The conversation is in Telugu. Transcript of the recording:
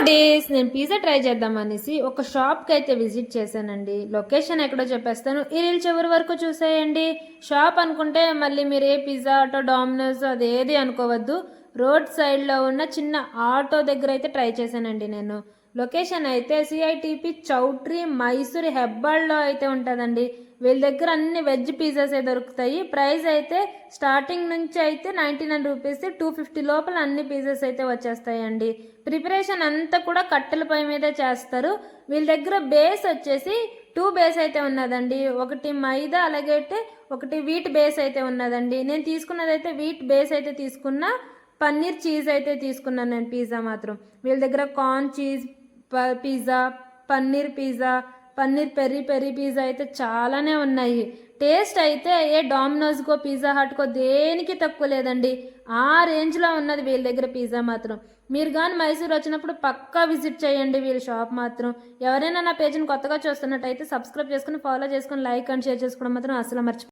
డేస్ నేను పిజ్జా ట్రై చేద్దామనేసి ఒక షాప్కి అయితే విజిట్ చేశానండి. లొకేషన్ ఎక్కడో చెప్పేస్తాను, ఈ రీల్ చివరి వరకు చూసేయండి. షాప్ అనుకుంటే మళ్ళీ మీరు ఏ పిజ్జా ఆటో డామినోస్ అదేది అనుకోవద్దు. రోడ్ సైడ్లో ఉన్న చిన్న ఆటో దగ్గర అయితే ట్రై చేశానండి నేను. లొకేషన్ అయితే సిఐటిపి చౌట్రీ మైసూర్ హెబ్బాల్లో అయితే ఉంటుందండి. వీళ్ళ దగ్గర అన్ని వెజ్ పిజ్జాసే దొరుకుతాయి. ప్రైస్ అయితే స్టార్టింగ్ నుంచి అయితే 99 రూపీస్, 250 లోపల అన్ని పిజ్జాస్ అయితే వచ్చేస్తాయండి. ప్రిపరేషన్ అంతా కూడా కట్టెల పై మీదే చేస్తారు. వీళ్ళ దగ్గర బేస్ వచ్చేసి 2 బేస్ అయితే ఉన్నదండి. ఒకటి మైదా, అలాగే ఒకటి వీట్ బేస్ అయితే ఉన్నదండి. నేను తీసుకున్నది అయితే వీట్ బేస్ అయితే తీసుకున్నా. పన్నీర్ చీజ్ అయితే తీసుకున్నాను నేను పిజ్జా మాత్రం. వీళ్ళ దగ్గర corn cheese pizza, paneer pizza, paneer peri peri pizza అయితే చాలానే ఉన్నాయి. టేస్ట్ అయితే ఏ డామినోస్కో పిజ్జా హట్కో దేనికి తక్కువ లేదండి. ఆ రేంజ్లో ఉన్నది వీళ్ళ దగ్గర పిజ్జా మాత్రం. మీరు కానీ మైసూర్ వచ్చినప్పుడు పక్కా విజిట్ చేయండి వీళ్ళ షాప్ మాత్రం. ఎవరైనా నా పేజ్ని కొత్తగా చూస్తున్నట్టయితే సబ్స్క్రైబ్ చేసుకుని, ఫాలో చేసుకుని, లైక్ అండ్ షేర్ చేసుకోవడం మాత్రం అసలు మర్చిపోండి.